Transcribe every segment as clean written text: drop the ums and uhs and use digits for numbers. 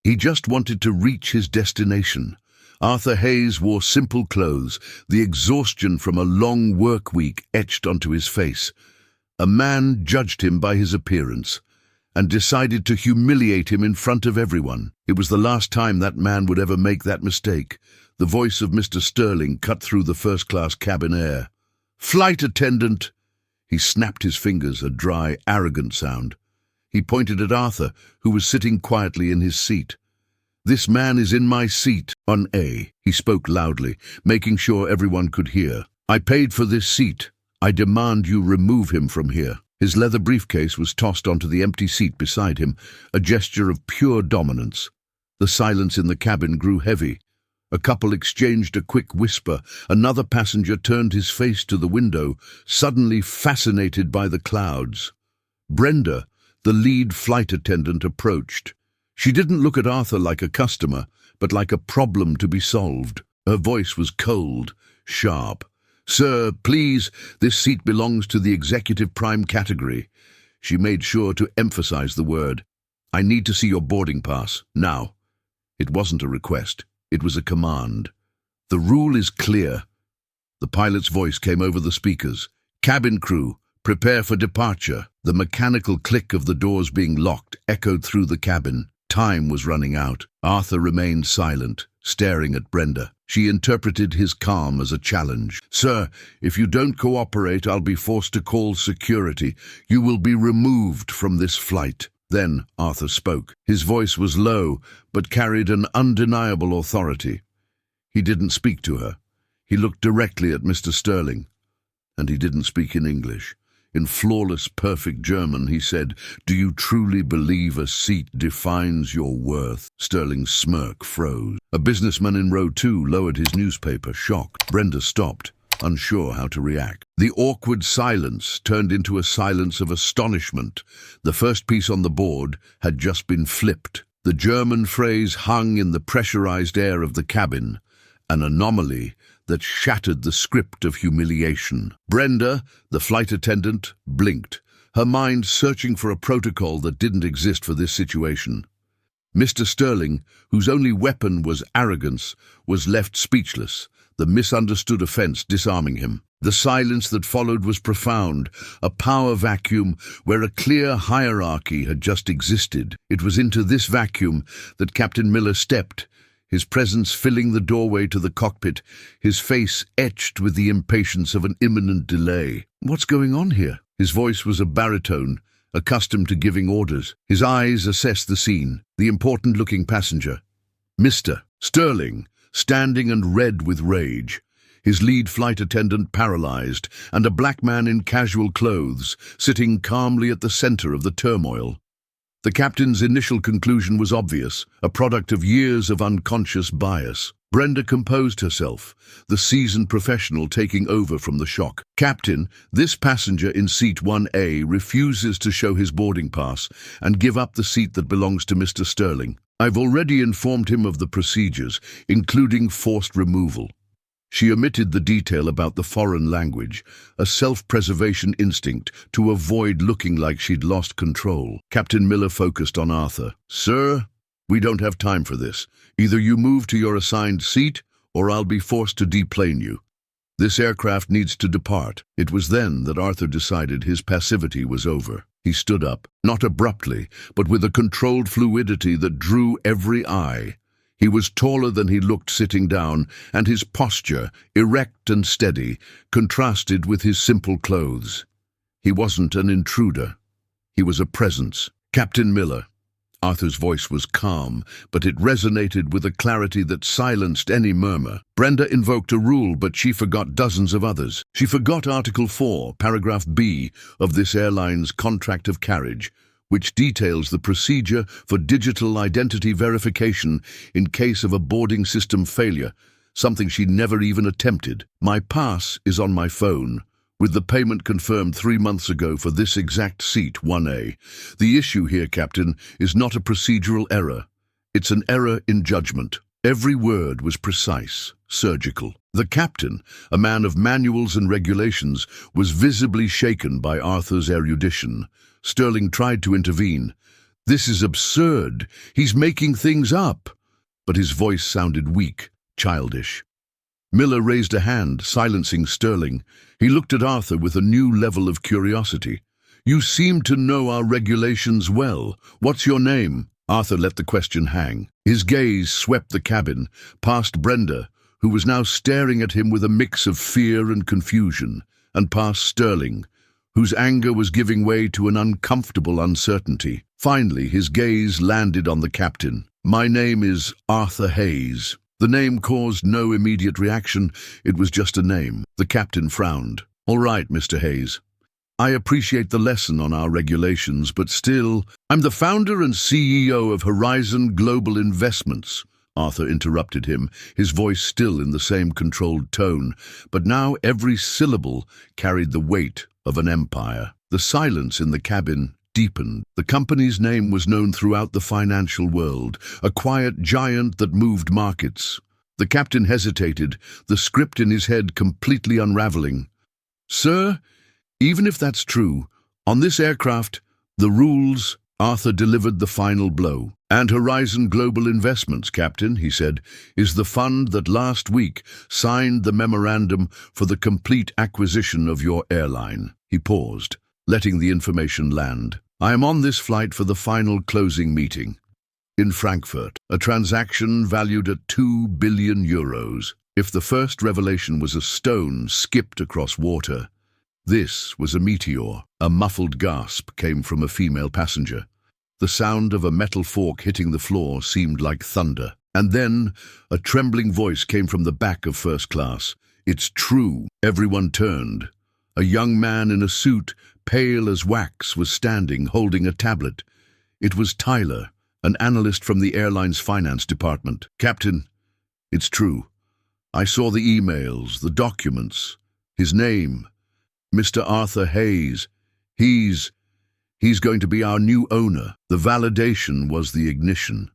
He just wanted to reach his destination. Arthur Hayes wore simple clothes, the exhaustion from a long work week etched onto his face. A man judged him by his appearance and decided to humiliate him in front of everyone. It was the last time that man would ever make that mistake. The voice of Mr. Sterling cut through the first-class cabin air. "Flight attendant!" He snapped his fingers, a dry, arrogant sound. He pointed at Arthur, who was sitting quietly in his seat. "This man is in my seat, on A." He spoke loudly, making sure everyone could hear. "I paid for this seat. I demand you remove him from here." His leather briefcase was tossed onto the empty seat beside him, a gesture of pure dominance. The silence in the cabin grew heavy. A couple exchanged a quick whisper. Another passenger turned his face to the window, suddenly fascinated by the clouds. Brenda, the lead flight attendant, approached. She didn't look at Arthur like a customer, but like a problem to be solved. Her voice was cold, sharp. "Sir, please, this seat belongs to the executive prime category." She made sure to emphasize the word. "I need to see your boarding pass, now." It wasn't a request. It was a command. "The rule is clear." The pilot's voice came over the speakers. "Cabin crew, prepare for departure." The mechanical click of the doors being locked echoed through the cabin. Time was running out. Arthur remained silent, staring at Brenda. She interpreted his calm as a challenge. "Sir, if you don't cooperate, I'll be forced to call security. You will be removed from this flight." Then Arthur spoke. His voice was low, but carried an undeniable authority. He didn't speak to her. He looked directly at Mr. Sterling, and he didn't speak in English. In flawless, perfect German, he said, "Do you truly believe a seat defines your worth?" Sterling's smirk froze. A businessman in row 2 lowered his newspaper, shocked. Brenda stopped, unsure how to react. The awkward silence turned into a silence of astonishment. The first piece on the board had just been flipped. The German phrase hung in the pressurized air of the cabin, an anomaly that shattered the script of humiliation. Brenda, the flight attendant, blinked, her mind searching for a protocol that didn't exist for this situation. Mr. Sterling, whose only weapon was arrogance, was left speechless, the misunderstood offense disarming him. The silence that followed was profound, a power vacuum where a clear hierarchy had just existed. It was into this vacuum that Captain Miller stepped, his presence filling the doorway to the cockpit, his face etched with the impatience of an imminent delay. "What's going on here?" His voice was a baritone, accustomed to giving orders. His eyes assessed the scene, the important-looking passenger. Mr. Sterling, standing and red with rage, his lead flight attendant paralyzed, and a black man in casual clothes, sitting calmly at the center of the turmoil. The captain's initial conclusion was obvious, a product of years of unconscious bias. Brenda composed herself, the seasoned professional taking over from the shock. "Captain, this passenger in seat 1A refuses to show his boarding pass and give up the seat that belongs to Mr. Sterling. I've already informed him of the procedures, including forced removal." She omitted the detail about the foreign language, a self-preservation instinct to avoid looking like she'd lost control. Captain Miller focused on Arthur. "Sir, we don't have time for this. Either you move to your assigned seat, or I'll be forced to deplane you. This aircraft needs to depart." It was then that Arthur decided his passivity was over. He stood up, not abruptly, but with a controlled fluidity that drew every eye. He was taller than he looked sitting down, and his posture, erect and steady, contrasted with his simple clothes. He wasn't an intruder. He was a presence. "Captain Miller." Arthur's voice was calm, but it resonated with a clarity that silenced any murmur. Brenda invoked a rule, but she forgot dozens of others. She forgot Article 4, Paragraph B of this airline's contract of carriage, which details the procedure for digital identity verification in case of a boarding system failure, something she never even attempted. "My pass is on my phone, with the payment confirmed 3 months ago for this exact seat, 1A. The issue here, Captain, is not a procedural error. It's an error in judgment." Every word was precise, surgical. The captain, a man of manuals and regulations, was visibly shaken by Arthur's erudition. Sterling tried to intervene. "This is absurd. He's making things up." But his voice sounded weak, childish. Miller raised a hand, silencing Sterling. He looked at Arthur with a new level of curiosity. "You seem to know our regulations well. What's your name?" Arthur let the question hang. His gaze swept the cabin, past Brenda, who was now staring at him with a mix of fear and confusion, and past Sterling, whose anger was giving way to an uncomfortable uncertainty. Finally, his gaze landed on the captain. "My name is Arthur Hayes." The name caused no immediate reaction. It was just a name. The captain frowned. "All right, Mr. Hayes. I appreciate the lesson on our regulations, but still, I'm the founder and CEO of Horizon Global Investments." Arthur interrupted him, his voice still in the same controlled tone, but now every syllable carried the weight of an empire. The silence in the cabin deepened. The company's name was known throughout the financial world, a quiet giant that moved markets. The captain hesitated, the script in his head completely unraveling. "Sir, even if that's true, on this aircraft, the rules..." Arthur delivered the final blow. "And Horizon Global Investments, Captain," he said, "is the fund that last week signed the memorandum for the complete acquisition of your airline." He paused, letting the information land. "I am on this flight for the final closing meeting in Frankfurt, a transaction valued at €2 billion. If the first revelation was a stone skipped across water, this was a meteor." A muffled gasp came from a female passenger. The sound of a metal fork hitting the floor seemed like thunder. And then a trembling voice came from the back of first class. "It's true." Everyone turned. A young man in a suit, pale as wax, was standing, holding a tablet. It was Tyler, an analyst from the airline's finance department. "Captain, it's true. I saw the emails, the documents. His name, Mr. Arthur Hayes. He's going to be our new owner." The validation was the ignition.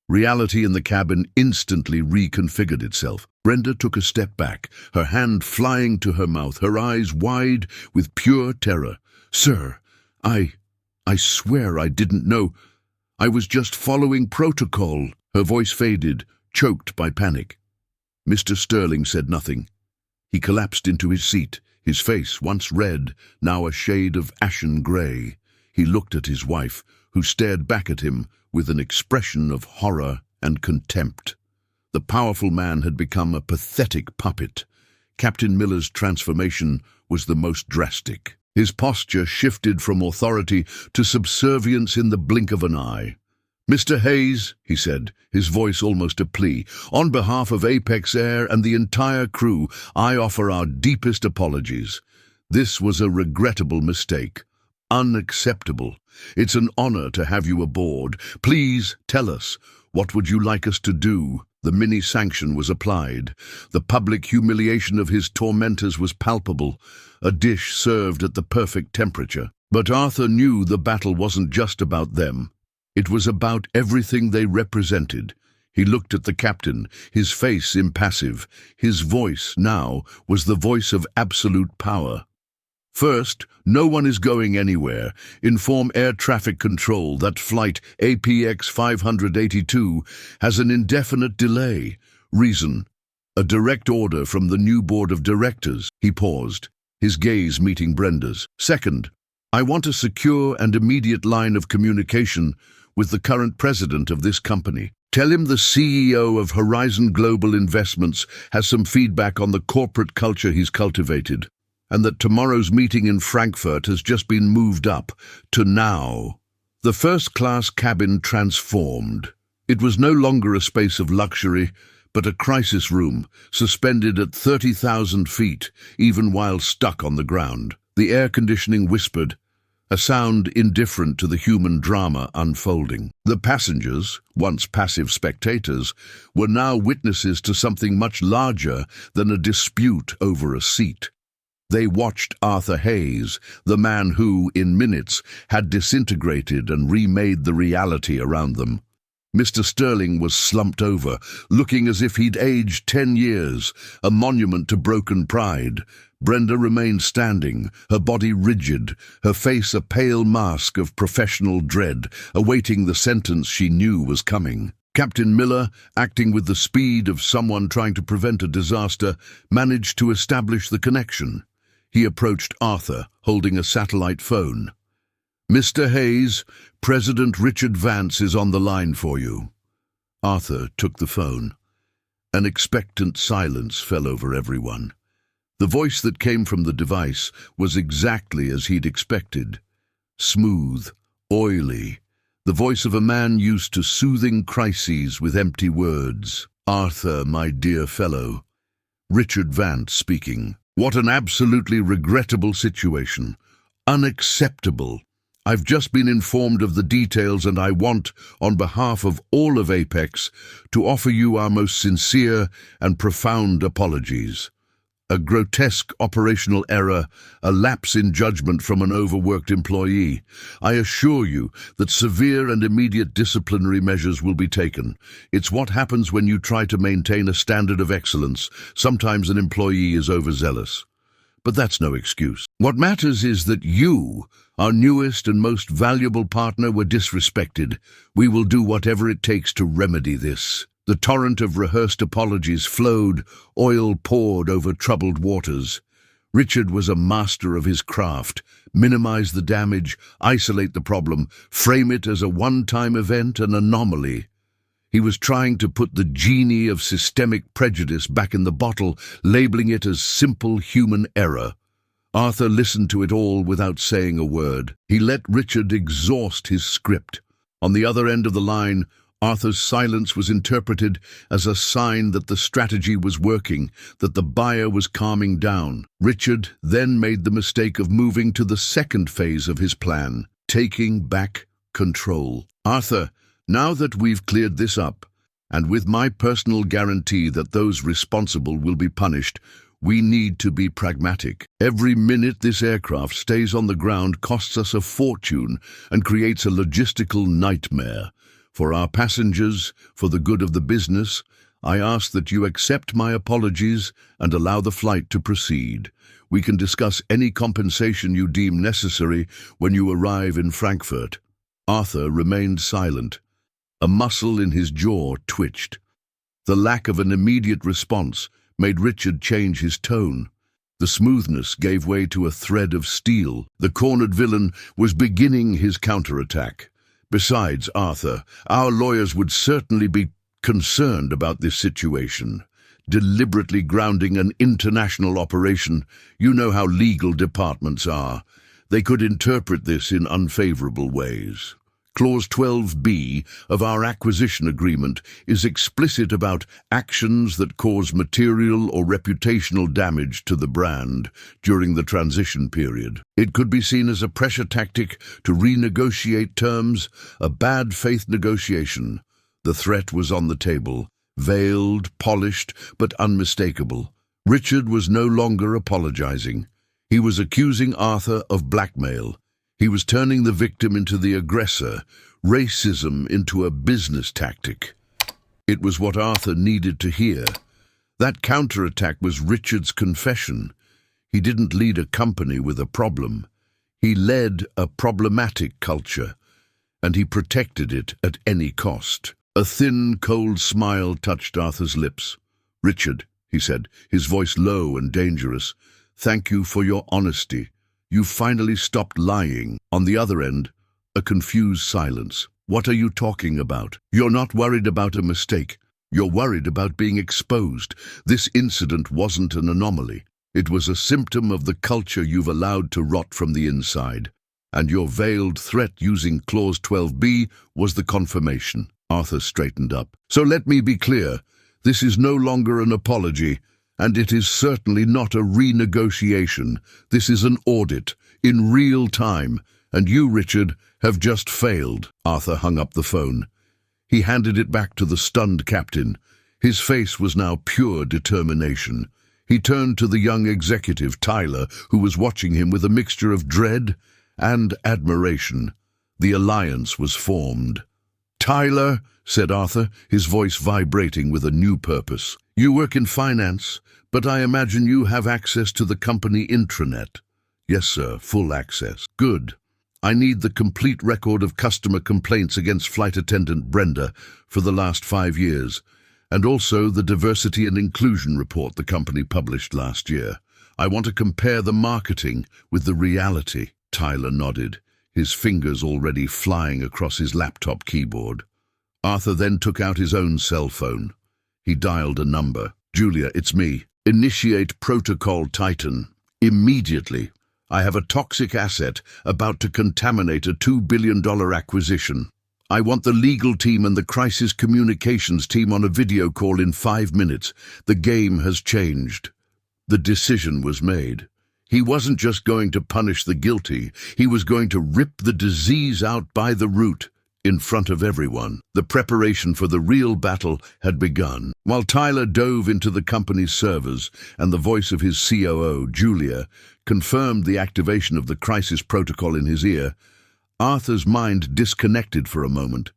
Reality in the cabin instantly reconfigured itself. Brenda took a step back, her hand flying to her mouth, her eyes wide with pure terror. "Sir, I swear I didn't know. I was just following protocol." Her voice faded, choked by panic. Mr. Sterling said nothing. He collapsed into his seat, his face, once red, now a shade of ashen grey. He looked at his wife, who stared back at him with an expression of horror and contempt. The powerful man had become a pathetic puppet. Captain Miller's transformation was the most drastic. His posture shifted from authority to subservience in the blink of an eye. "Mr. Hayes," he said, his voice almost a plea, "on behalf of Apex Air and the entire crew, I offer our deepest apologies. This was a regrettable mistake. Unacceptable. It's an honor to have you aboard. Please tell us, what would you like us to do?" The mini-sanction was applied. The public humiliation of his tormentors was palpable, a dish served at the perfect temperature. But Arthur knew the battle wasn't just about them. It was about everything they represented. He looked at the captain, his face impassive. His voice, now, was the voice of absolute power. "First, no one is going anywhere. Inform air traffic control that flight APX 582 has an indefinite delay. Reason: a direct order from the new board of directors." He paused, his gaze meeting Brenda's. "Second, I want a secure and immediate line of communication with the current president of this company. Tell him the CEO of Horizon Global Investments has some feedback on the corporate culture he's cultivated, and that tomorrow's meeting in Frankfurt has just been moved up to now." The first-class cabin transformed. It was no longer a space of luxury, but a crisis room, suspended at 30,000 feet, even while stuck on the ground. The air conditioning whispered, a sound indifferent to the human drama unfolding. The passengers, once passive spectators, were now witnesses to something much larger than a dispute over a seat. They watched Arthur Hayes, the man who, in minutes, had disintegrated and remade the reality around them. Mr. Sterling was slumped over, looking as if he'd aged 10 years, a monument to broken pride. Brenda remained standing, her body rigid, her face a pale mask of professional dread, awaiting the sentence she knew was coming. Captain Miller, acting with the speed of someone trying to prevent a disaster, managed to establish the connection. He approached Arthur, holding a satellite phone. "Mr. Hayes, President Richard Vance is on the line for you." Arthur took the phone. An expectant silence fell over everyone. The voice that came from the device was exactly as he'd expected. Smooth, oily, the voice of a man used to soothing crises with empty words. "Arthur, my dear fellow." Richard Vance speaking. "What an absolutely regrettable situation. Unacceptable. I've just been informed of the details, and I want, on behalf of all of Apex, to offer you our most sincere and profound apologies. A grotesque operational error, a lapse in judgment from an overworked employee. I assure you that severe and immediate disciplinary measures will be taken. It's what happens when you try to maintain a standard of excellence. Sometimes an employee is overzealous. But that's no excuse. What matters is that you, our newest and most valuable partner, were disrespected. We will do whatever it takes to remedy this." The torrent of rehearsed apologies flowed, oil poured over troubled waters. Richard was a master of his craft. Minimize the damage, isolate the problem, frame it as a one-time event, an anomaly. He was trying to put the genie of systemic prejudice back in the bottle, labeling it as simple human error. Arthur listened to it all without saying a word. He let Richard exhaust his script. On the other end of the line, Arthur's silence was interpreted as a sign that the strategy was working, that the buyer was calming down. Richard then made the mistake of moving to the second phase of his plan, taking back control. "Arthur, now that we've cleared this up, and with my personal guarantee that those responsible will be punished, we need to be pragmatic. Every minute this aircraft stays on the ground costs us a fortune and creates a logistical nightmare. For our passengers, for the good of the business, I ask that you accept my apologies and allow the flight to proceed. We can discuss any compensation you deem necessary when you arrive in Frankfurt." Arthur remained silent. A muscle in his jaw twitched. The lack of an immediate response made Richard change his tone. The smoothness gave way to a thread of steel. The cornered villain was beginning his counterattack. "Besides, Arthur, our lawyers would certainly be concerned about this situation. Deliberately grounding an international operation, you know how legal departments are. They could interpret this in unfavorable ways. Clause 12B of our acquisition agreement is explicit about actions that cause material or reputational damage to the brand during the transition period. It could be seen as a pressure tactic to renegotiate terms, a bad faith negotiation. The threat was on the table, veiled, polished, but unmistakable. Richard was no longer apologizing. He was accusing Arthur of blackmail. He was turning the victim into the aggressor, racism into a business tactic. It was what Arthur needed to hear. That counterattack was Richard's confession. He didn't lead a company with a problem. He led a problematic culture, and he protected it at any cost. A thin, cold smile touched Arthur's lips. "Richard," he said, his voice low and dangerous, "thank you for your honesty. You finally stopped lying." On the other end, a confused silence. "What are you talking about? You're not worried about a mistake. You're worried about being exposed. This incident wasn't an anomaly. It was a symptom of the culture you've allowed to rot from the inside. And your veiled threat using Clause 12B was the confirmation." Arthur straightened up. "So let me be clear. This is no longer an apology. And it is certainly not a renegotiation. This is an audit, in real time, and you, Richard, have just failed." Arthur hung up the phone. He handed it back to the stunned captain. His face was now pure determination. He turned to the young executive, Tyler, who was watching him with a mixture of dread and admiration. The alliance was formed. "Tyler," said Arthur, his voice vibrating with a new purpose. "You work in finance, but I imagine you have access to the company intranet." "Yes, sir, full access." "Good. I need the complete record of customer complaints against flight attendant Brenda for the last 5 years, and also the diversity and inclusion report the company published last year. I want to compare the marketing with the reality." Tyler nodded, his fingers already flying across his laptop keyboard. Arthur then took out his own cell phone. He dialed a number. "Julia, it's me. Initiate Protocol Titan. Immediately. I have a toxic asset about to contaminate a $2 billion acquisition. I want the legal team and the crisis communications team on a video call in 5 minutes. The game has changed." The decision was made. He wasn't just going to punish the guilty, he was going to rip the disease out by the root, in front of everyone. The preparation for the real battle had begun. While Tyler dove into the company's servers and the voice of his COO, Julia, confirmed the activation of the crisis protocol in his ear, Arthur's mind disconnected for a moment.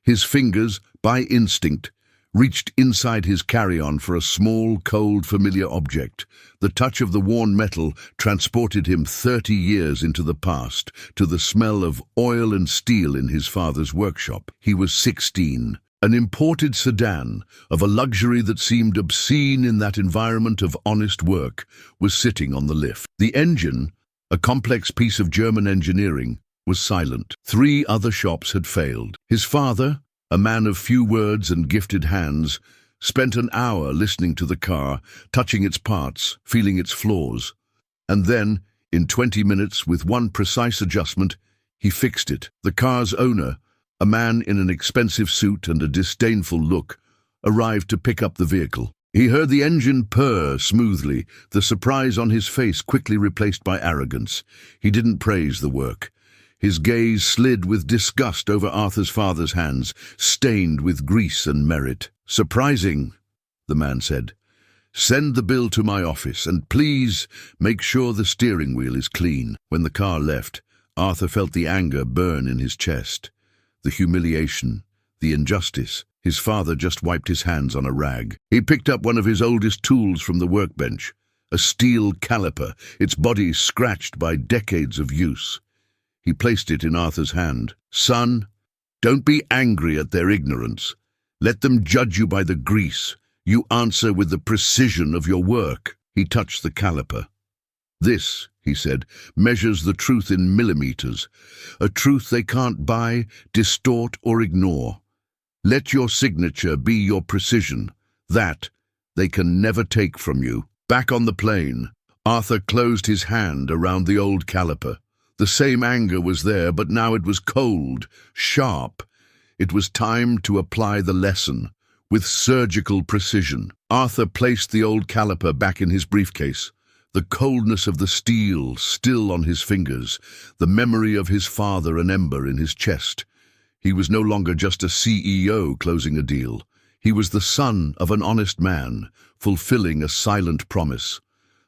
His fingers, by instinct, reached inside his carry-on for a small, cold, familiar object. The touch of the worn metal transported him 30 years into the past, to the smell of oil and steel in his father's workshop. He was 16. An imported sedan, of a luxury that seemed obscene in that environment of honest work, was sitting on the lift. The engine, a complex piece of German engineering, was silent. 3 other shops had failed. His father, a man of few words and gifted hands, spent an hour listening to the car, touching its parts, feeling its flaws. And then, in 20 minutes, with one precise adjustment, he fixed it. The car's owner, a man in an expensive suit and a disdainful look, arrived to pick up the vehicle. He heard the engine purr smoothly, the surprise on his face quickly replaced by arrogance. He didn't praise the work. His gaze slid with disgust over Arthur's father's hands, stained with grease and merit. "Surprising," the man said. "Send the bill to my office, and please make sure the steering wheel is clean." When the car left, Arthur felt the anger burn in his chest. The humiliation, the injustice. His father just wiped his hands on a rag. He picked up one of his oldest tools from the workbench, a steel caliper, its body scratched by decades of use. He placed it in Arthur's hand. "Son, don't be angry at their ignorance. Let them judge you by the grease. You answer with the precision of your work." He touched the caliper. "This," he said, "measures the truth in millimeters, a truth they can't buy, distort, or ignore. Let your signature be your precision. That they can never take from you." Back on the plane, Arthur closed his hand around the old caliper. The same anger was there, but now it was cold, sharp. It was time to apply the lesson, with surgical precision. Arthur placed the old caliper back in his briefcase, the coldness of the steel still on his fingers, the memory of his father an ember in his chest. He was no longer just a CEO closing a deal. He was the son of an honest man, fulfilling a silent promise.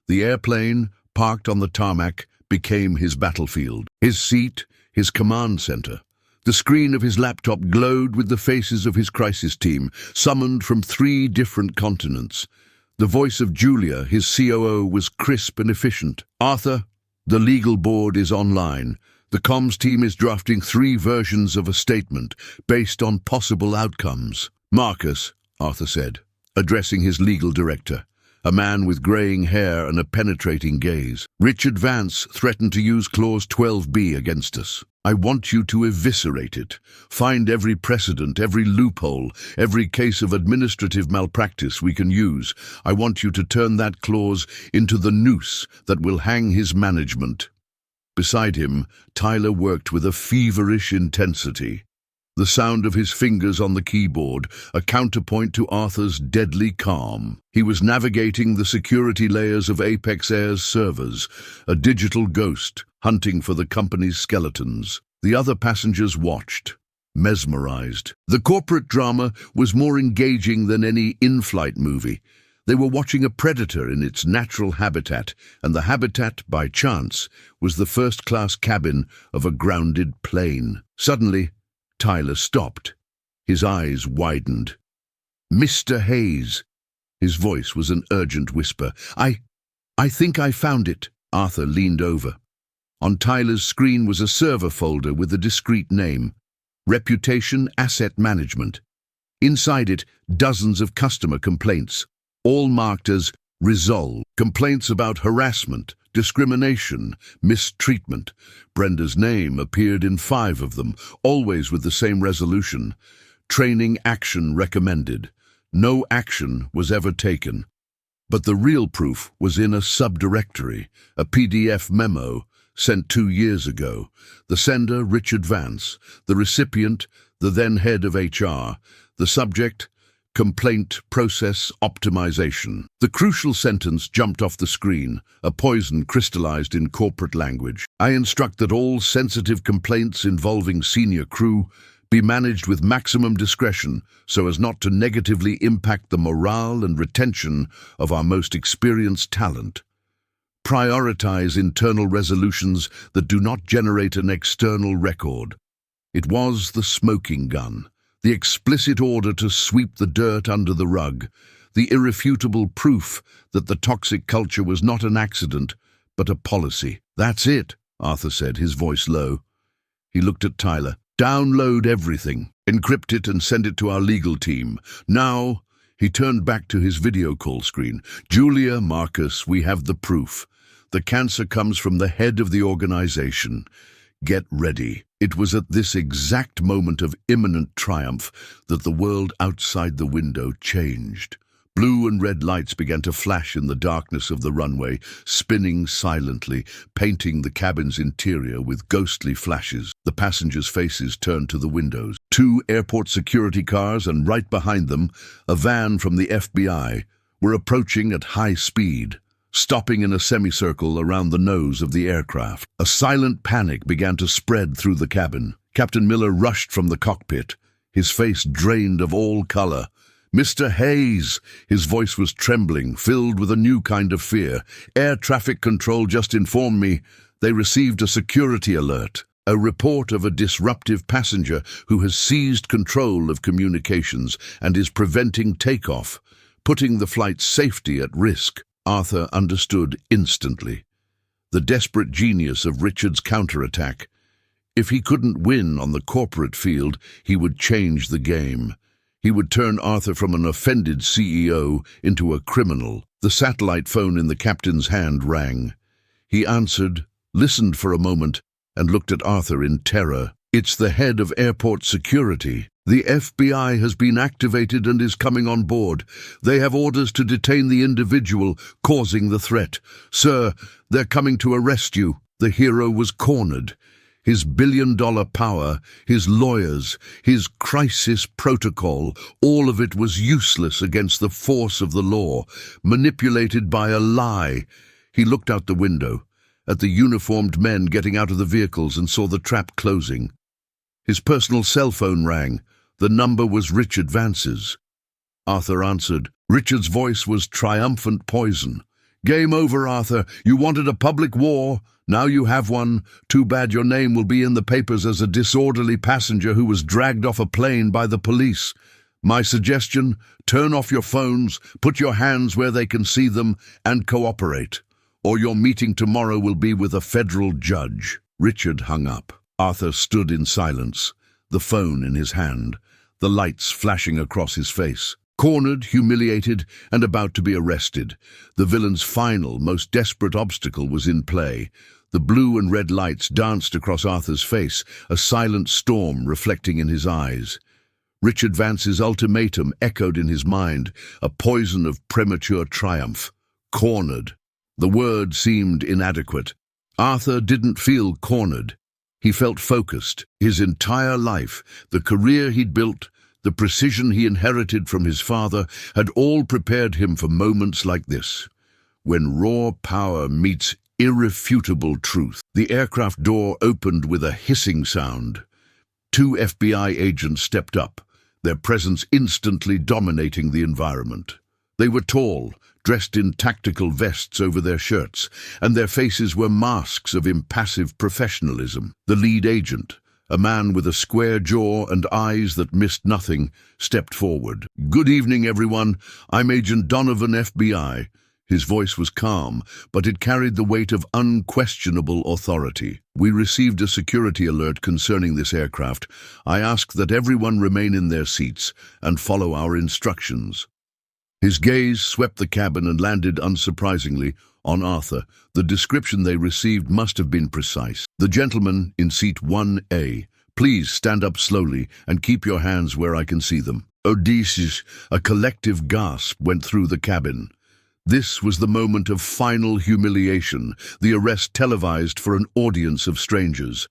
The airplane, parked on the tarmac, became his battlefield, his seat, his command center. The screen of his laptop glowed with the faces of his crisis team, summoned from 3 different continents. The voice of Julia, his COO, was crisp and efficient. "Arthur, the legal board is online. The comms team is drafting 3 versions of a statement based on possible outcomes." "Marcus," Arthur said, addressing his legal director, a man with graying hair and a penetrating gaze. "Richard Vance threatened to use Clause 12B against us. I want you to eviscerate it. Find every precedent, every loophole, every case of administrative malpractice we can use. I want you to turn that clause into the noose that will hang his management." Beside him, Tyler worked with a feverish intensity. The sound of his fingers on the keyboard, a counterpoint to Arthur's deadly calm. He was navigating the security layers of Apex Air's servers, a digital ghost, hunting for the company's skeletons. The other passengers watched, mesmerized. The corporate drama was more engaging than any in-flight movie. They were watching a predator in its natural habitat, and the habitat, by chance, was the first-class cabin of a grounded plane. Suddenly, Tyler stopped. His eyes widened. "Mr. Hayes." His voice was an urgent whisper. I think I found it." Arthur leaned over. On Tyler's screen was a server folder with a discrete name: Reputation Asset Management. Inside it, dozens of customer complaints, all marked as resolved. Complaints about harassment, discrimination, mistreatment. Brenda's name appeared in 5 of them, always with the same resolution: training action recommended. No action was ever taken. But the real proof was in a subdirectory, a PDF memo sent 2 years ago. The sender, Richard Vance. The recipient, the then head of HR. The subject, Complaint Process Optimization. The crucial sentence jumped off the screen, a poison crystallized in corporate language. "I instruct that all sensitive complaints involving senior crew be managed with maximum discretion so as not to negatively impact the morale and retention of our most experienced talent. Prioritize internal resolutions that do not generate an external record." It was the smoking gun, the explicit order to sweep the dirt under the rug, the irrefutable proof that the toxic culture was not an accident, but a policy. "That's it," Arthur said, his voice low. He looked at Tyler. "Download everything, encrypt it and send it to our legal team. Now," he turned back to his video call screen. "Julia, Marcus, we have the proof. The cancer comes from the head of the organization. Get ready." It was at this exact moment of imminent triumph that the world outside the window changed. Blue and red lights began to flash in the darkness of the runway, spinning silently, painting the cabin's interior with ghostly flashes. The passengers' faces turned to the windows. 2 airport security cars, and right behind them, a van from the FBI, were approaching at high speed, stopping in a semicircle around the nose of the aircraft. A silent panic began to spread through the cabin. Captain Miller rushed from the cockpit, his face drained of all color. "Mr. Hayes!" His voice was trembling, filled with a new kind of fear. "Air traffic control just informed me they received a security alert. A report of a disruptive passenger who has seized control of communications and is preventing takeoff, putting the flight's safety at risk." Arthur understood instantly. The desperate genius of Richard's counterattack. If he couldn't win on the corporate field, he would change the game. He would turn Arthur from an offended CEO into a criminal. The satellite phone in the captain's hand rang. He answered, listened for a moment, and looked at Arthur in terror. "It's the head of airport security. The FBI has been activated and is coming on board. They have orders to detain the individual causing the threat. Sir, they're coming to arrest you." The hero was cornered. His billion-dollar power, his lawyers, his crisis protocol, all of it was useless against the force of the law, manipulated by a lie. He looked out the window, at the uniformed men getting out of the vehicles, and saw the trap closing. His personal cell phone rang. The number was Richard Vance's. Arthur answered. Richard's voice was triumphant poison. "Game over, Arthur. You wanted a public war. Now you have one. Too bad your name will be in the papers as a disorderly passenger who was dragged off a plane by the police. My suggestion, turn off your phones, put your hands where they can see them, and cooperate. Or your meeting tomorrow will be with a federal judge." Richard hung up. Arthur stood in silence, the phone in his hand, the lights flashing across his face. Cornered, humiliated, and about to be arrested, the villain's final, most desperate obstacle was in play. The blue and red lights danced across Arthur's face, a silent storm reflecting in his eyes. Richard Vance's ultimatum echoed in his mind, a poison of premature triumph. Cornered. The word seemed inadequate. Arthur didn't feel cornered. He felt focused. His entire life, the career he'd built, the precision he inherited from his father, had all prepared him for moments like this, when raw power meets irrefutable truth. The aircraft door opened with a hissing sound. 2 FBI agents stepped up, their presence instantly dominating the environment. They were tall, dressed in tactical vests over their shirts, and their faces were masks of impassive professionalism. The lead agent, A man with a square jaw and eyes that missed nothing stepped forward. "Good evening, everyone. I'm Agent Donovan, FBI. His voice was calm, but it carried the weight of unquestionable authority. "We received a security alert concerning this aircraft. I ask that everyone remain in their seats and follow our instructions." His gaze swept the cabin and landed, unsurprisingly, on Arthur. The description they received must have been precise. "The gentleman in seat 1A, please stand up slowly and keep your hands where I can see them." Odysseus, a collective gasp went through the cabin. This was the moment of final humiliation, the arrest televised for an audience of strangers.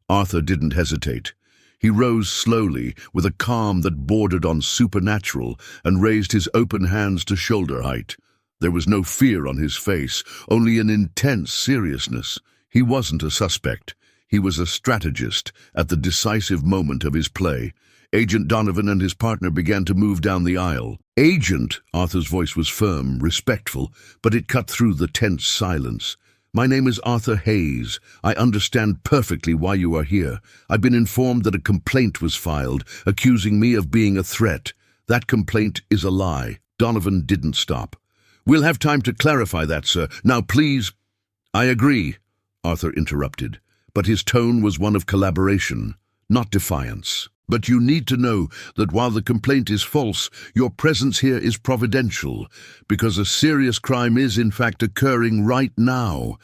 Arthur didn't hesitate. He rose slowly, with a calm that bordered on supernatural, and raised his open hands to shoulder height. There was no fear on his face, only an intense seriousness. He wasn't a suspect. He was a strategist at the decisive moment of his play. Agent Donovan and his partner began to move down the aisle. "Agent," Arthur's voice was firm, respectful, but it cut through the tense silence. "My name is Arthur Hayes. I understand perfectly why you are here. I've been informed that a complaint was filed, accusing me of being a threat. That complaint is a lie." Donovan didn't stop. "We'll have time to clarify that, sir. Now, please—" "I agree," Arthur interrupted, but his tone was one of collaboration, not defiance. "But you need to know that while the complaint is false, your presence here is providential, because a serious crime is in fact occurring right now.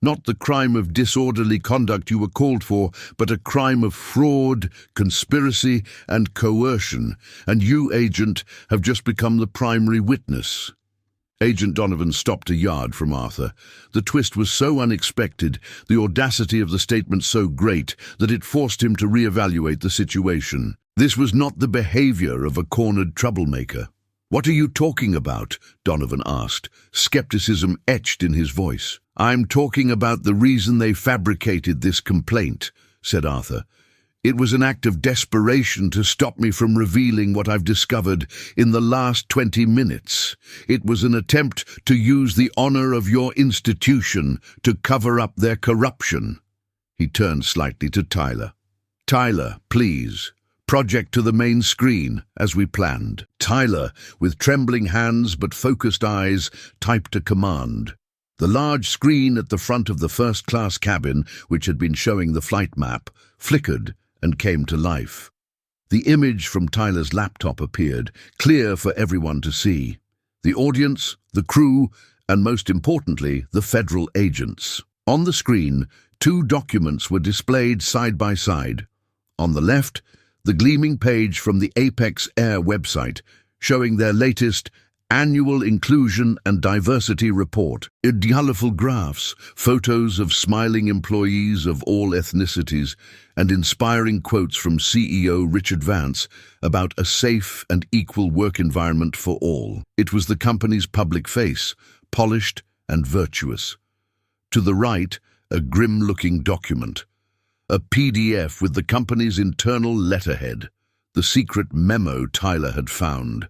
Not the crime of disorderly conduct you were called for, but a crime of fraud, conspiracy, and coercion. And you, Agent, have just become the primary witness." Agent Donovan stopped a yard from Arthur. The twist was so unexpected, the audacity of the statement so great, that it forced him to reevaluate the situation. This was not the behavior of a cornered troublemaker. "What are you talking about?" Donovan asked, skepticism etched in his voice. "I'm talking about the reason they fabricated this complaint," said Arthur. "It was an act of desperation to stop me from revealing what I've discovered in the last 20 minutes. It was an attempt to use the honor of your institution to cover up their corruption." He turned slightly to Tyler. "Tyler, please. Project to the main screen, as we planned." Tyler, with trembling hands but focused eyes, typed a command. The large screen at the front of the first-class cabin, which had been showing the flight map, flickered and came to life. The image from Tyler's laptop appeared, clear for everyone to see. The audience, the crew, and most importantly, the federal agents. On the screen, 2 documents were displayed side by side. On the left, the gleaming page from the Apex Air website, showing their latest Annual Inclusion and Diversity Report. Colorful graphs, photos of smiling employees of all ethnicities, and inspiring quotes from CEO Richard Vance about a safe and equal work environment for all. It was the company's public face, polished and virtuous. To the right, a grim-looking document. A PDF with the company's internal letterhead, the secret memo Tyler had found.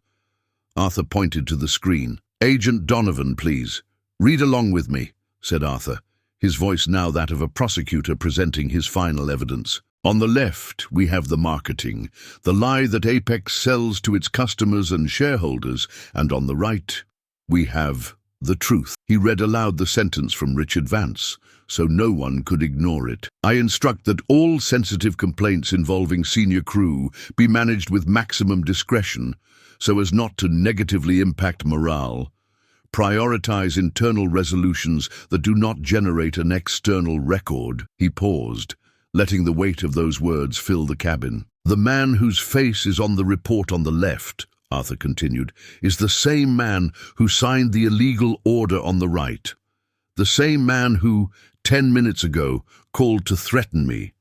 Arthur pointed to the screen. "Agent Donovan, please. Read along with me," said Arthur, his voice now that of a prosecutor presenting his final evidence. "On the left, we have the marketing, the lie that Apex sells to its customers and shareholders, and on the right, we have the truth." He read aloud the sentence from Richard Vance, so no one could ignore it. "I instruct that all sensitive complaints involving senior crew be managed with maximum discretion, so as not to negatively impact morale. Prioritize internal resolutions that do not generate an external record." He paused, letting the weight of those words fill the cabin. "The man whose face is on the report on the left," Arthur continued, "is the same man who signed the illegal order on the right. The same man who, 10 minutes ago, called to threaten me.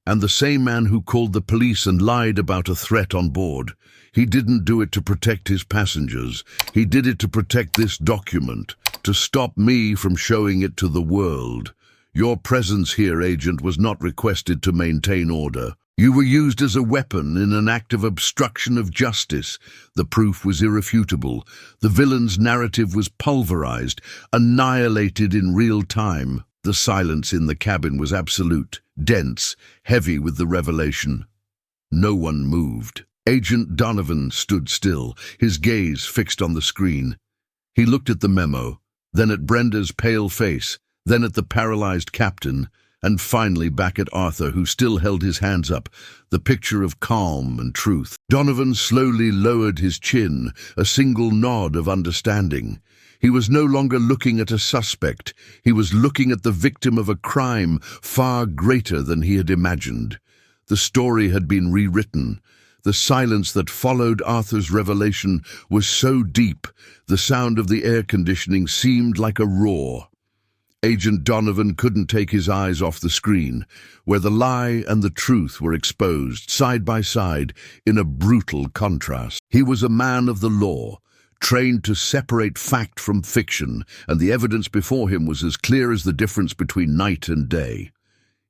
And the same man who called the police and lied about a threat on board. He didn't do it to protect his passengers. He did it to protect this document, to stop me from showing it to the world. Your presence here, Agent, was not requested to maintain order. You were used as a weapon in an act of obstruction of justice. The proof was irrefutable. The villain's narrative was pulverized, annihilated in real time. The silence in the cabin was absolute, dense, heavy with the revelation. No one moved. Agent Donovan stood still, his gaze fixed on the screen. He looked at the memo, then at Brenda's pale face, then at the paralyzed captain, and finally back at Arthur, who still held his hands up, the picture of calm and truth. Donovan slowly lowered his chin, a single nod of understanding. He was no longer looking at a suspect. He was looking at the victim of a crime far greater than he had imagined. The story had been rewritten. The silence that followed Arthur's revelation was so deep, the sound of the air conditioning seemed like a roar. Agent Donovan couldn't take his eyes off the screen, where the lie and the truth were exposed, side by side, in a brutal contrast. He was a man of the law, trained to separate fact from fiction, and the evidence before him was as clear as the difference between night and day.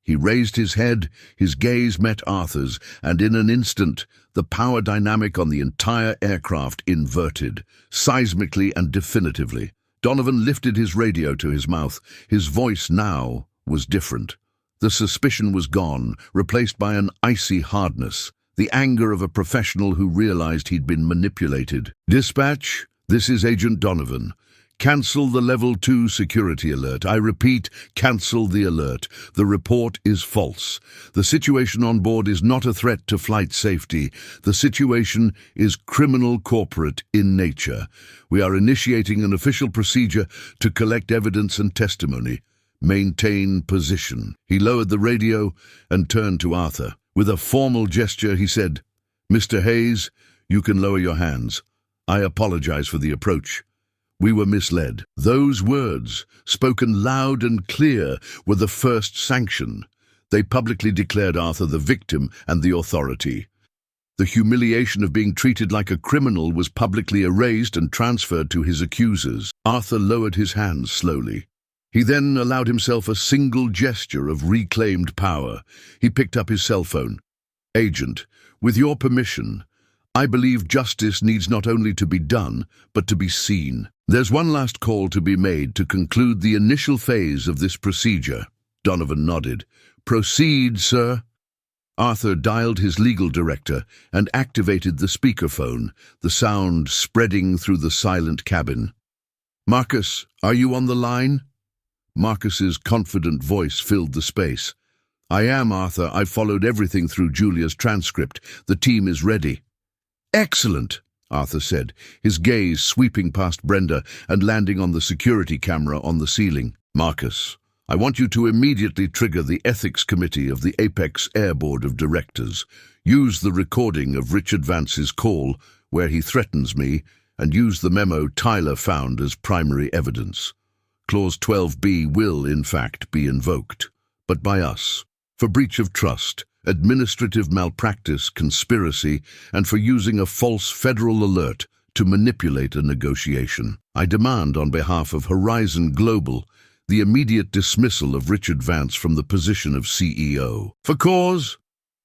He raised his head, his gaze met Arthur's, and in an instant, the power dynamic on the entire aircraft inverted, seismically and definitively. Donovan lifted his radio to his mouth. His voice now was different. The suspicion was gone, replaced by an icy hardness, the anger of a professional who realized he'd been manipulated. "Dispatch, this is Agent Donovan. Cancel the Level 2 security alert. I repeat, cancel the alert. The report is false. The situation on board is not a threat to flight safety. The situation is criminal corporate in nature. We are initiating an official procedure to collect evidence and testimony. Maintain position." He lowered the radio and turned to Arthur. With a formal gesture, he said, "Mr. Hayes, you can lower your hands. I apologize for the approach. We were misled." Those words, spoken loud and clear, were the first sanction. They publicly declared Arthur the victim and the authority. The humiliation of being treated like a criminal was publicly erased and transferred to his accusers. Arthur lowered his hands slowly. He then allowed himself a single gesture of reclaimed power. He picked up his cell phone. "Agent, with your permission, I believe justice needs not only to be done, but to be seen. There's one last call to be made to conclude the initial phase of this procedure." Donovan nodded. "Proceed, sir." Arthur dialed his legal director and activated the speakerphone, the sound spreading through the silent cabin. "Marcus, are you on the line?" Marcus's confident voice filled the space. "I am, Arthur. I've followed everything through Julia's transcript. The team is ready." "Excellent," Arthur said, his gaze sweeping past Brenda and landing on the security camera on the ceiling. "Marcus, I want you to immediately trigger the Ethics Committee of the Apex Air Board of Directors. Use the recording of Richard Vance's call, where he threatens me, and use the memo Tyler found as primary evidence. Clause 12B will, in fact, be invoked, but by us, for breach of trust, administrative malpractice, conspiracy, and for using a false federal alert to manipulate a negotiation. I demand, on behalf of Horizon Global, the immediate dismissal of Richard Vance from the position of CEO. For cause?"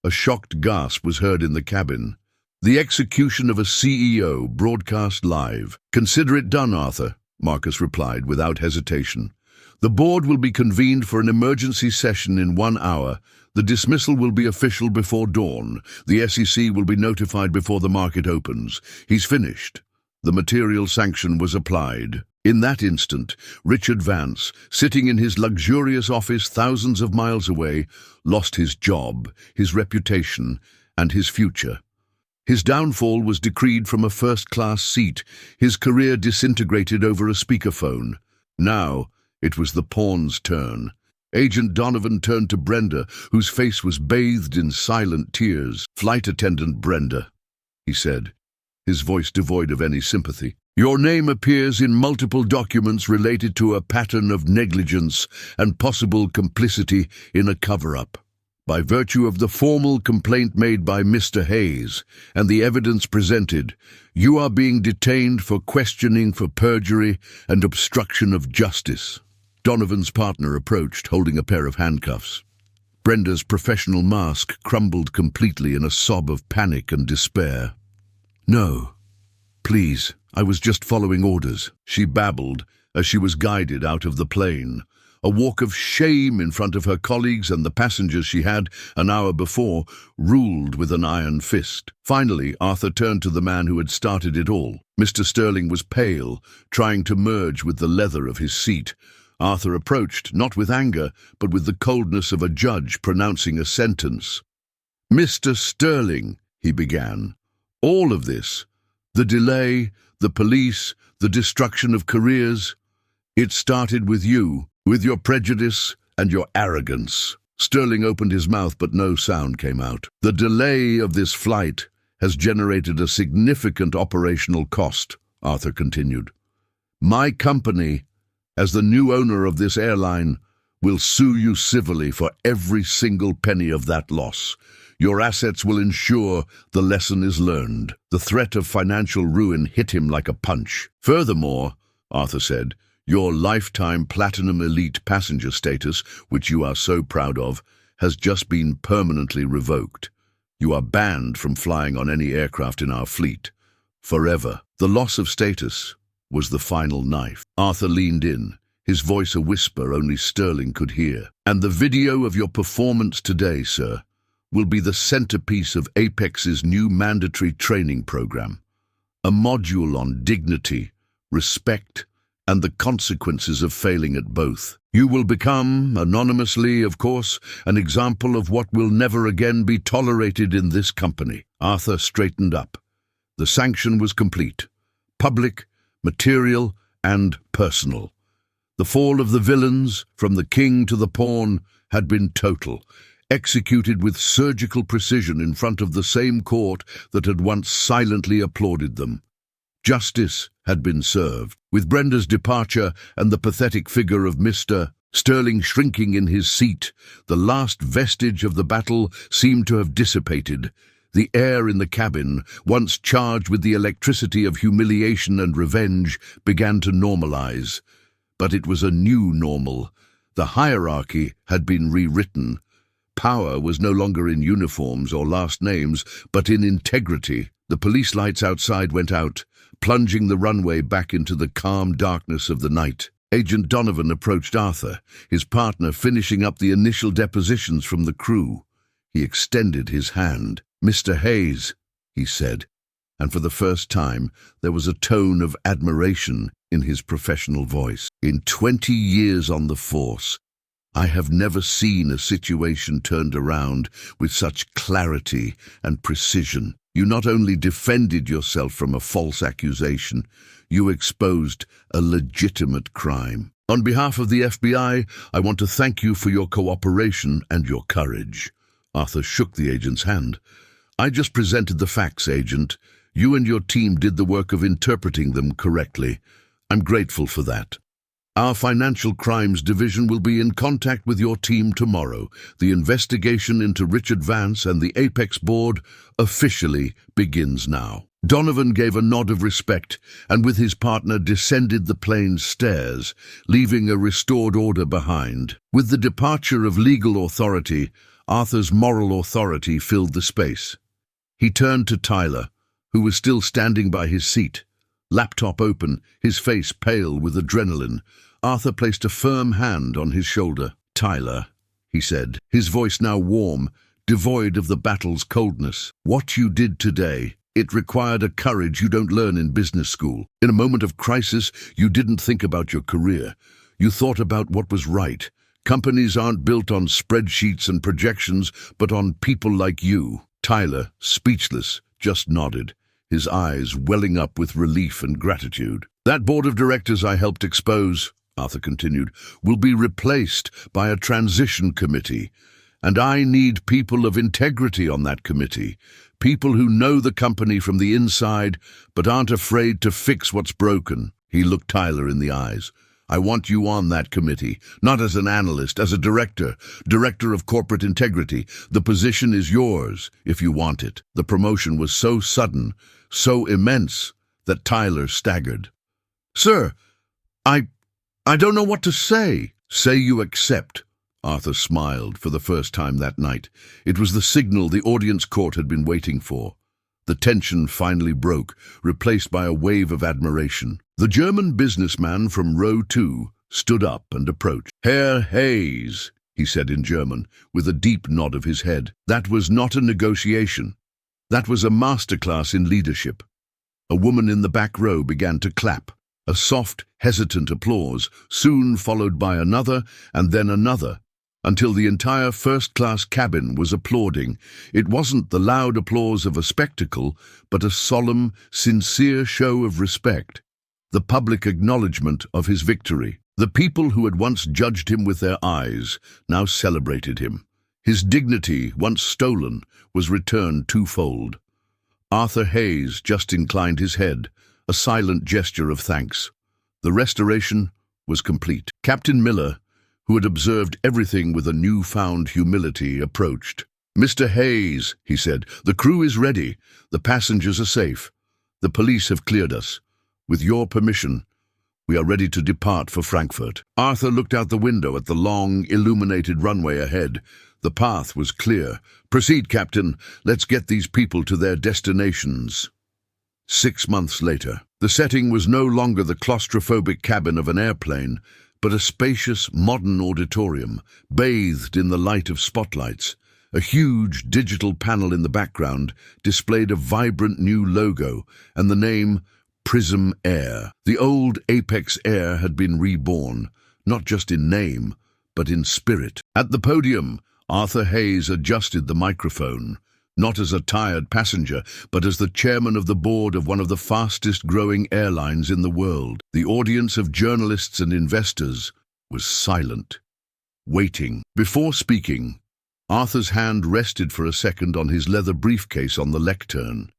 A shocked gasp was heard in the cabin. "The execution of a CEO broadcast live." "Consider it done, Arthur," Marcus replied without hesitation. "The board will be convened for an emergency session in 1 hour. The dismissal will be official before dawn. The SEC will be notified before the market opens. He's finished." The material sanction was applied. In that instant, Richard Vance, sitting in his luxurious office thousands of miles away, lost his job, his reputation, and his future. His downfall was decreed from a first-class seat, his career disintegrated over a speakerphone. Now, it was the pawn's turn. Agent Donovan turned to Brenda, whose face was bathed in silent tears. "Flight attendant Brenda," he said, his voice devoid of any sympathy. "Your name appears in multiple documents related to a pattern of negligence and possible complicity in a cover-up. By virtue of the formal complaint made by Mr. Hayes and the evidence presented, you are being detained for questioning for perjury and obstruction of justice." Donovan's partner approached, holding a pair of handcuffs. Brenda's professional mask crumbled completely in a sob of panic and despair. "No, please, I was just following orders," she babbled as she was guided out of the plane. a walk of shame in front of her colleagues and the passengers she had, an hour before, ruled with an iron fist. Finally, Arthur turned to the man who had started it all. Mr. Sterling was pale, trying to merge with the leather of his seat. Arthur approached, not with anger, but with the coldness of a judge pronouncing a sentence. "Mr. Sterling," he began, "all of this, the delay, the police, the destruction of careers, it started with you, with your prejudice and your arrogance." Sterling opened his mouth, but no sound came out. "The delay of this flight has generated a significant operational cost," Arthur continued. "My company, as the new owner of this airline, will sue you civilly for every single penny of that loss. Your assets will ensure the lesson is learned." The threat of financial ruin hit him like a punch. "Furthermore," Arthur said, "your lifetime platinum elite passenger status, which you are so proud of, has just been permanently revoked. You are banned from flying on any aircraft in our fleet. Forever." The loss of status was the final knife. Arthur leaned in, his voice a whisper only Sterling could hear. "And the video of your performance today, sir, will be the centerpiece of Apex's new mandatory training program. A module on dignity, respect, and the consequences of failing at both. You will become, anonymously of course, an example of what will never again be tolerated in this company." Arthur straightened up. The sanction was complete. Public, material, and personal. The fall of the villains, from the king to the pawn, had been total, executed with surgical precision in front of the same court that had once silently applauded them. Justice had been served. With Brenda's departure and the pathetic figure of Mr. Sterling shrinking in his seat, the last vestige of the battle seemed to have dissipated. The air in the cabin, once charged with the electricity of humiliation and revenge, began to normalize. But it was a new normal. The hierarchy had been rewritten. Power was no longer in uniforms or last names, but in integrity. The police lights outside went out, plunging the runway back into the calm darkness of the night. Agent Donovan approached Arthur, his partner finishing up the initial depositions from the crew. He extended his hand. "Mr. Hayes," he said, and for the first time there was a tone of admiration in his professional voice. "In 20 years on the force, I have never seen a situation turned around with such clarity and precision. You not only defended yourself from a false accusation, you exposed a legitimate crime. On behalf of the FBI, I want to thank you for your cooperation and your courage." Arthur shook the agent's hand. "I just presented the facts, Agent. You and your team did the work of interpreting them correctly. I'm grateful for that. Our Financial Crimes Division will be in contact with your team tomorrow. The investigation into Richard Vance and the Apex Board officially begins now." Donovan gave a nod of respect and with his partner descended the plane's stairs, leaving a restored order behind. With the departure of legal authority, Arthur's moral authority filled the space. He turned to Tyler, who was still standing by his seat. Laptop open, his face pale with adrenaline, Arthur placed a firm hand on his shoulder. "Tyler," he said, his voice now warm, devoid of the battle's coldness. "What you did today, it required a courage you don't learn in business school. In a moment of crisis, you didn't think about your career. You thought about what was right. Companies aren't built on spreadsheets and projections, but on people like you." Tyler, speechless, just nodded, his eyes welling up with relief and gratitude. "That board of directors I helped expose," Arthur continued, "will be replaced by a transition committee. And I need people of integrity on that committee. People who know the company from the inside, but aren't afraid to fix what's broken." He looked Tyler in the eyes. "I want you on that committee, not as an analyst, as a director of corporate integrity. The position is yours, if you want it." The promotion was so sudden, so immense, that Tyler staggered. "Sir, I don't know what to say." "Say you accept." Arthur smiled for the first time that night. It was the signal the audience court had been waiting for. The tension finally broke, replaced by a wave of admiration. The German businessman from row 2 stood up and approached. "Herr Hayes," he said in German, with a deep nod of his head. That was not a negotiation. That was a masterclass in leadership. A woman in the back row began to clap. A soft, hesitant applause, soon followed by another and then another, until the entire first-class cabin was applauding. It wasn't the loud applause of a spectacle, but a solemn, sincere show of respect, the public acknowledgement of his victory. The people who had once judged him with their eyes now celebrated him. His dignity, once stolen, was returned twofold. Arthur Hayes just inclined his head, a silent gesture of thanks. The restoration was complete. Captain Miller, who had observed everything with a newfound humility, approached. "Mr. Hayes," he said, "the crew is ready. The passengers are safe. The police have cleared us. With your permission, we are ready to depart for Frankfurt." Arthur looked out the window at the long, illuminated runway ahead. The path was clear. "Proceed, Captain. Let's get these people to their destinations." 6 months later, the setting was no longer the claustrophobic cabin of an airplane, but a spacious, modern auditorium, bathed in the light of spotlights. A huge digital panel in the background displayed a vibrant new logo and the name Prism Air. The old Apex Air had been reborn, not just in name, but in spirit. At the podium, Arthur Hayes adjusted the microphone, not as a tired passenger, but as the chairman of the board of one of the fastest-growing airlines in the world. The audience of journalists and investors was silent, waiting. Before speaking, Arthur's hand rested for a second on his leather briefcase on the lectern.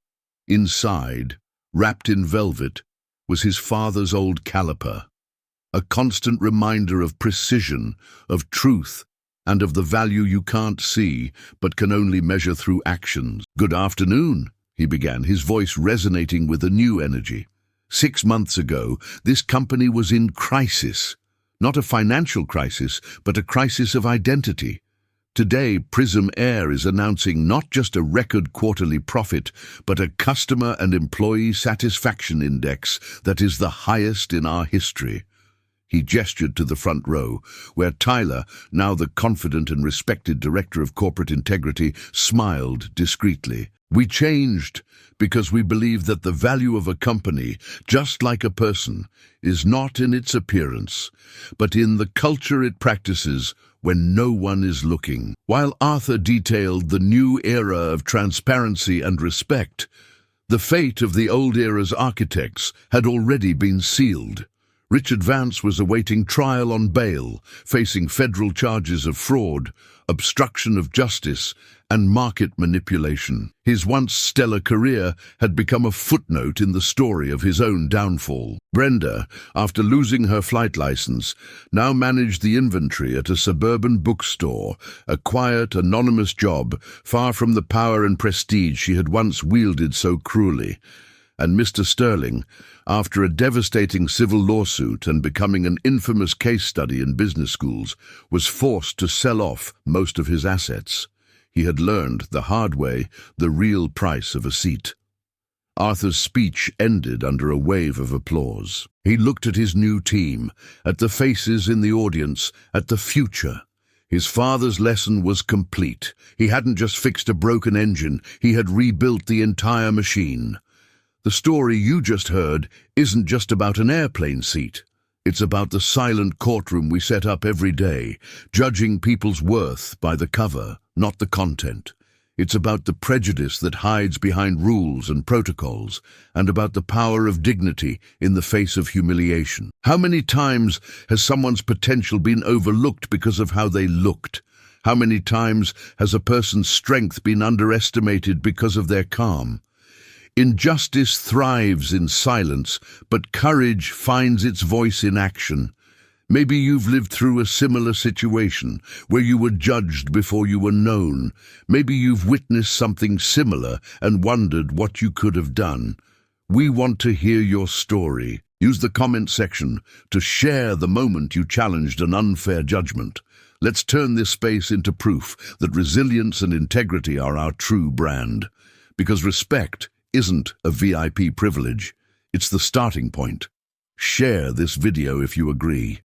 Inside, wrapped in velvet, was his father's old caliper, a constant reminder of precision, of truth, and of the value you can't see, but can only measure through actions. "Good afternoon," he began, his voice resonating with a new energy. 6 months ago, this company was in crisis. Not a financial crisis, but a crisis of identity. Today, Prism Air is announcing not just a record quarterly profit, but a customer and employee satisfaction index that is the highest in our history. He gestured to the front row, where Tyler, now the confident and respected director of corporate integrity, smiled discreetly. "We changed because we believe that the value of a company, just like a person, is not in its appearance, but in the culture it practices when no one is looking." While Arthur detailed the new era of transparency and respect, the fate of the old era's architects had already been sealed. Richard Vance was awaiting trial on bail, facing federal charges of fraud, obstruction of justice, and market manipulation. His once stellar career had become a footnote in the story of his own downfall. Brenda, after losing her flight license, now managed the inventory at a suburban bookstore, a quiet, anonymous job, far from the power and prestige she had once wielded so cruelly. And Mr. Sterling, after a devastating civil lawsuit and becoming an infamous case study in business schools, was forced to sell off most of his assets. He had learned the hard way the real price of a seat. Arthur's speech ended under a wave of applause. He looked at his new team, at the faces in the audience, at the future. His father's lesson was complete. He hadn't just fixed a broken engine, he had rebuilt the entire machine. The story you just heard isn't just about an airplane seat. It's about the silent courtroom we set up every day, judging people's worth by the cover, not the content. It's about the prejudice that hides behind rules and protocols, and about the power of dignity in the face of humiliation. How many times has someone's potential been overlooked because of how they looked? How many times has a person's strength been underestimated because of their calm? Injustice thrives in silence, but courage finds its voice in action. Maybe you've lived through a similar situation, where you were judged before you were known. Maybe you've witnessed something similar and wondered what you could have done. We want to hear your story. Use the comment section to share the moment you challenged an unfair judgment. Let's turn this space into proof that resilience and integrity are our true brand. Because respect isn't a VIP privilege, it's the starting point. Share this video if you agree.